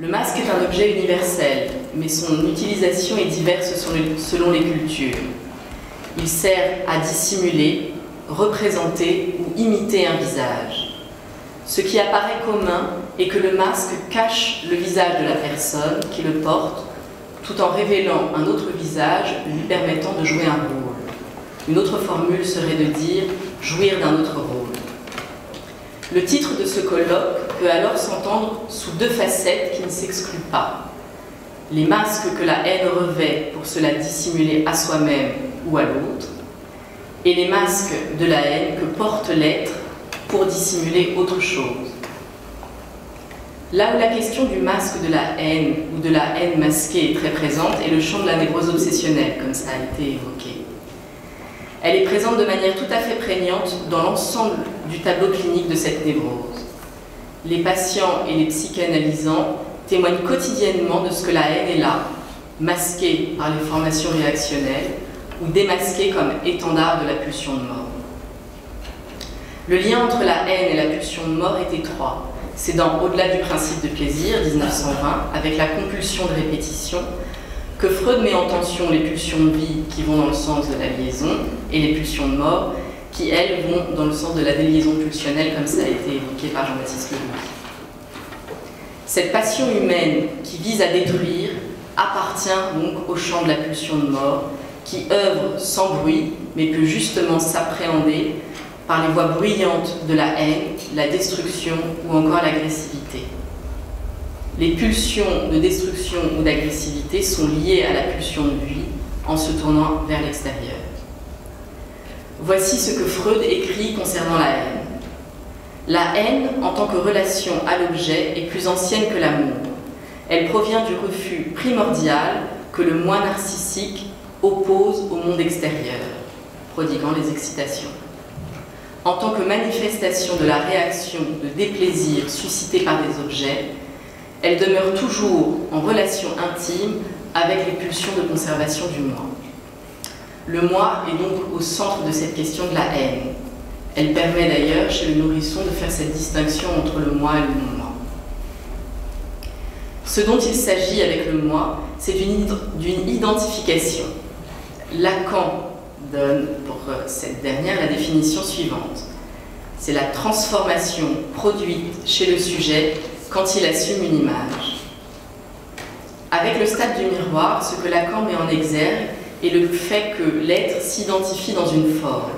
Le masque est un objet universel, mais son utilisation est diverse selon les cultures. Il sert à dissimuler, représenter ou imiter un visage. Ce qui apparaît commun est que le masque cache le visage de la personne qui le porte, tout en révélant un autre visage lui permettant de jouer un rôle. Une autre formule serait de dire « jouir d'un autre rôle ». Le titre de ce colloque peut alors s'entendre sous deux facettes qui ne s'excluent pas. Les masques que la haine revêt pour se la dissimuler à soi-même ou à l'autre, et les masques de la haine que porte l'être pour dissimuler autre chose. Là où la question du masque de la haine ou de la haine masquée est très présente est le champ de la névrose obsessionnelle, comme ça a été évoqué. Elle est présente de manière tout à fait prégnante dans l'ensemble du tableau clinique de cette névrose. Les patients et les psychanalysants témoignent quotidiennement de ce que la haine est là, masquée par les formations réactionnelles ou démasquée comme étendard de la pulsion de mort. Le lien entre la haine et la pulsion de mort est étroit. C'est dans Au-delà du principe de plaisir, 1920, avec la compulsion de répétition, que Freud met en tension les pulsions de vie qui vont dans le sens de la liaison et les pulsions de mort qui, elles, vont dans le sens de la déliaison pulsionnelle, comme ça a été évoqué par Jean-Baptiste Leboeuf. Cette passion humaine qui vise à détruire appartient donc au champ de la pulsion de mort, qui œuvre sans bruit, mais peut justement s'appréhender par les voies bruyantes de la haine, la destruction ou encore l'agressivité. Les pulsions de destruction ou d'agressivité sont liées à la pulsion de vie en se tournant vers l'extérieur. Voici ce que Freud écrit concernant la haine. La haine, en tant que relation à l'objet, est plus ancienne que l'amour. Elle provient du refus primordial que le moi narcissique oppose au monde extérieur, prodiguant les excitations. En tant que manifestation de la réaction de déplaisir suscitée par des objets, elle demeure toujours en relation intime avec les pulsions de conservation du moi. Le moi est donc au centre de cette question de la haine. Elle permet d'ailleurs chez le nourrisson de faire cette distinction entre le moi et le non-moi. Ce dont il s'agit avec le moi, c'est d'une identification. Lacan donne pour cette dernière la définition suivante. C'est la transformation produite chez le sujet quand il assume une image. Avec le stade du miroir, ce que Lacan met en exergue est le fait que l'être s'identifie dans une forme.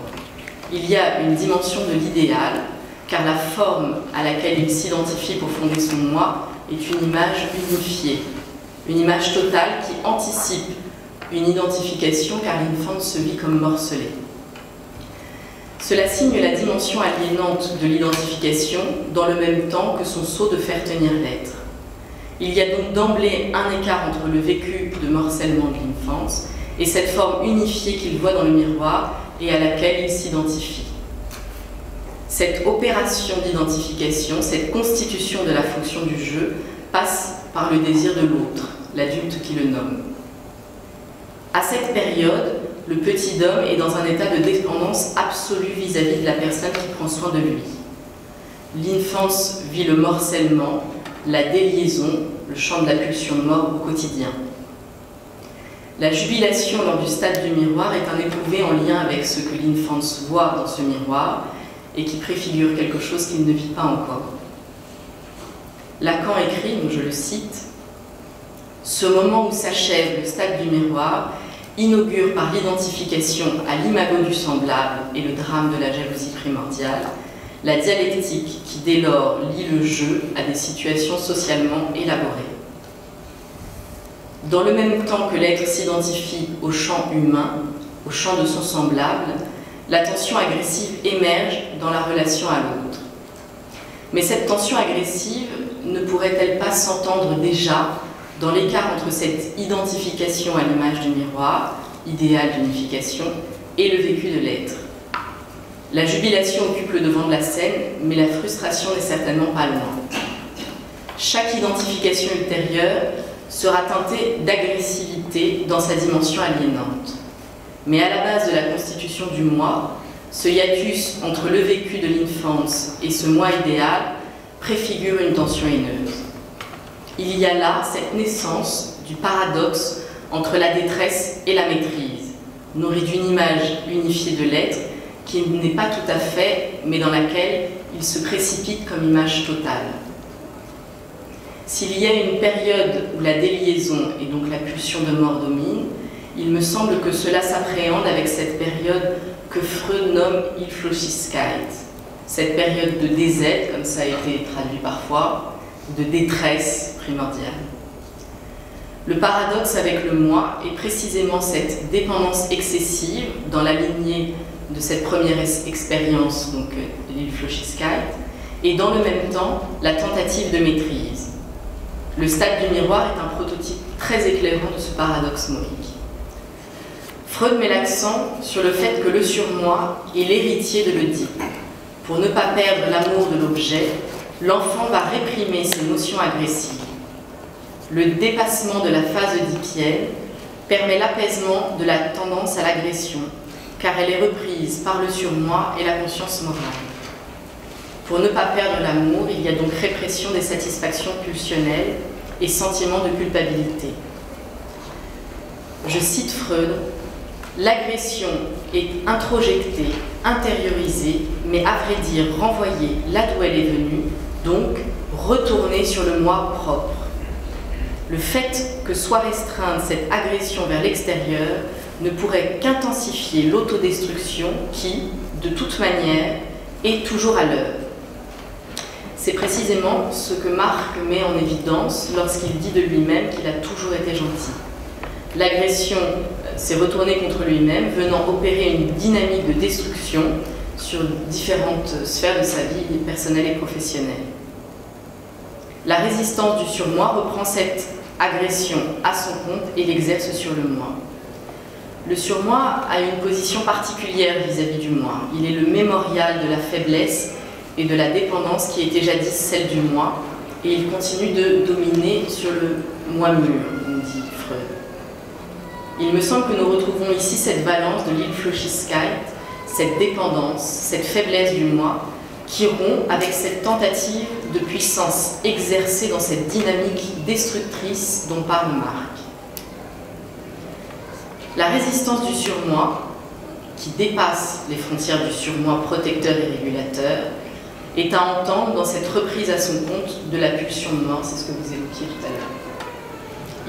Il y a une dimension de l'idéal, car la forme à laquelle il s'identifie pour fonder son moi est une image unifiée, une image totale qui anticipe une identification, car l'infant se vit comme morcelé. Cela signe la dimension aliénante de l'identification dans le même temps que son saut de faire tenir l'être. Il y a donc d'emblée un écart entre le vécu de morcellement de l'enfance et cette forme unifiée qu'il voit dans le miroir et à laquelle il s'identifie. Cette opération d'identification, cette constitution de la fonction du jeu, passe par le désir de l'autre, l'adulte qui le nomme. À cette période, le petit homme est dans un état de dépendance absolue vis-à-vis de la personne qui prend soin de lui. L'enfance vit le morcellement, la déliaison, le champ de la pulsion de mort au quotidien. La jubilation lors du stade du miroir est un éprouvé en lien avec ce que l'enfance voit dans ce miroir et qui préfigure quelque chose qu'il ne vit pas encore. Lacan écrit, donc je le cite, « Ce moment où s'achève le stade du miroir inaugure par l'identification à l'imago du semblable et le drame de la jalousie primordiale, la dialectique qui dès lors lie le jeu à des situations socialement élaborées. Dans le même temps que l'être s'identifie au champ humain, au champ de son semblable, la tension agressive émerge dans la relation à l'autre. Mais cette tension agressive ne pourrait-elle pas s'entendre déjà dans l'écart entre cette identification à l'image du miroir, idéal d'unification, et le vécu de l'être? La jubilation occupe le devant de la scène, mais la frustration n'est certainement pas loin. Chaque identification ultérieure sera teintée d'agressivité dans sa dimension aliénante. Mais à la base de la constitution du moi, ce hiatus entre le vécu de l'enfance et ce moi idéal préfigure une tension haineuse. il y a là cette naissance du paradoxe entre la détresse et la maîtrise, nourrie d'une image unifiée de l'être qui n'est pas tout à fait, mais dans laquelle il se précipite comme image totale. S'il y a une période où la déliaison et donc la pulsion de mort domine, il me semble que cela s'appréhende avec cette période que Freud nomme Hilflosigkeit, cette période de désert, comme ça a été traduit parfois, de détresse primordiale. Le paradoxe avec le moi est précisément cette dépendance excessive dans la lignée de cette première expérience, donc de l'Hilflosigkeit, et dans le même temps la tentative de maîtrise. Le stade du miroir est un prototype très éclairant de ce paradoxe moïque. Freud met l'accent sur le fait que le surmoi est l'héritier de l'Oedipe. Pour ne pas perdre l'amour de l'objet, l'enfant va réprimer ses notions agressives. Le dépassement de la phase oedipienne permet l'apaisement de la tendance à l'agression, car elle est reprise par le surmoi et la conscience morale. Pour ne pas perdre l'amour, il y a donc répression des satisfactions pulsionnelles et sentiment de culpabilité. Je cite Freud, « L'agression est introjectée, intériorisée, mais à vrai dire renvoyée là d'où elle est venue, donc retournée sur le moi propre. Le fait que soit restreinte cette agression vers l'extérieur ne pourrait qu'intensifier l'autodestruction qui, de toute manière, est toujours à l'œuvre. » C'est précisément ce que Marc met en évidence lorsqu'il dit de lui-même qu'il a toujours été gentil. L'agression s'est retournée contre lui-même, venant opérer une dynamique de destruction sur différentes sphères de sa vie personnelle et professionnelle. La résistance du surmoi reprend cette agression à son compte et l'exerce sur le moi. Le surmoi a une position particulière vis-à-vis du moi. Il est le mémorial de la faiblesse et de la dépendance qui était jadis celle du moi, et il continue de dominer sur le moi mûr, nous dit Freud. Il me semble que nous retrouvons ici cette balance de l'Hilflosigkeit, cette dépendance, cette faiblesse du moi, qui rompt avec cette tentative de puissance exercée dans cette dynamique destructrice dont parle Marc. La résistance du surmoi, qui dépasse les frontières du surmoi protecteur et régulateur, est à entendre dans cette reprise à son compte de la pulsion de mort, c'est ce que vous évoquiez tout à l'heure.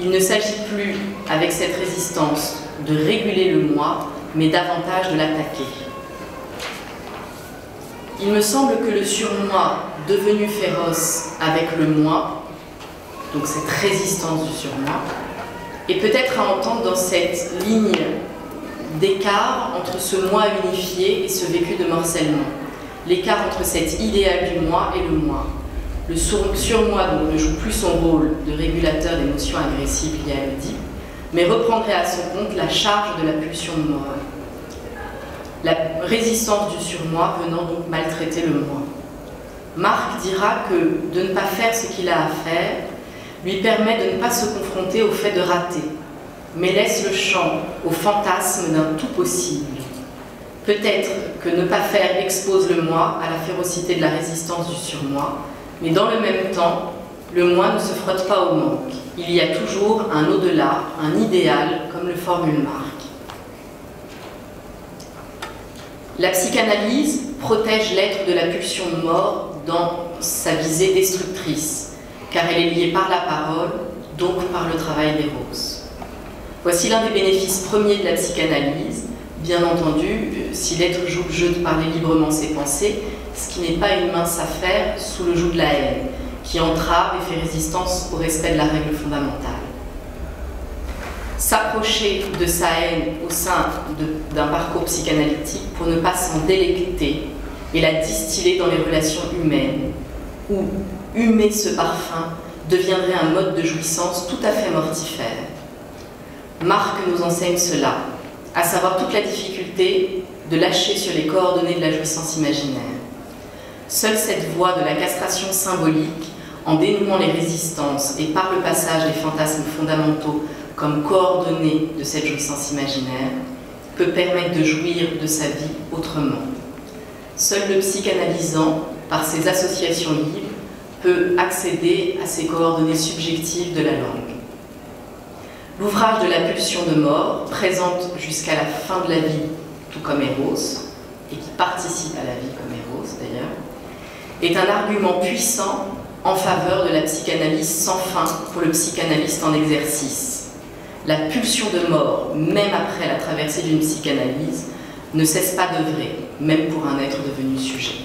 Il ne s'agit plus, avec cette résistance, de réguler le moi, mais davantage de l'attaquer. Il me semble que le surmoi, devenu féroce avec le moi, donc cette résistance du surmoi, est peut-être à entendre dans cette ligne d'écart entre ce moi unifié et ce vécu de morcellement. L'écart entre cet idéal du moi et le moi. Le surmoi donc ne joue plus son rôle de régulateur d'émotions agressives liées à l'Oedipe, mais reprendrait à son compte la charge de la pulsion de mort. La résistance du surmoi venant donc maltraiter le moi. Marc dira que de ne pas faire ce qu'il a à faire lui permet de ne pas se confronter au fait de rater, mais laisse le champ au fantasme d'un tout possible. Peut-être que ne pas faire expose le moi à la férocité de la résistance du surmoi, mais dans le même temps, le moi ne se frotte pas au manque. Il y a toujours un au-delà, un idéal, comme le formule Marc. La psychanalyse protège l'être de la pulsion de mort dans sa visée destructrice, car elle est liée par la parole, donc par le travail d'Eros. Voici l'un des bénéfices premiers de la psychanalyse. Bien entendu, si l'être joue le jeu de parler librement ses pensées, ce qui n'est pas une mince affaire sous le joug de la haine, qui entrave et fait résistance au respect de la règle fondamentale. S'approcher de sa haine au sein d'un parcours psychanalytique pour ne pas s'en délecter et la distiller dans les relations humaines, où humer ce parfum deviendrait un mode de jouissance tout à fait mortifère. Marc nous enseigne cela, à savoir toute la difficulté de lâcher sur les coordonnées de la jouissance imaginaire. Seule cette voie de la castration symbolique, en dénouant les résistances et par le passage des fantasmes fondamentaux comme coordonnées de cette jouissance imaginaire, peut permettre de jouir de sa vie autrement. Seul le psychanalysant, par ses associations libres, peut accéder à ces coordonnées subjectives de la langue. L'ouvrage de la pulsion de mort présente jusqu'à la fin de la vie, tout comme Eros, et qui participe à la vie comme Eros d'ailleurs, est un argument puissant en faveur de la psychanalyse sans fin pour le psychanalyste en exercice. La pulsion de mort, même après la traversée d'une psychanalyse, ne cesse pas d'œuvrer, même pour un être devenu sujet.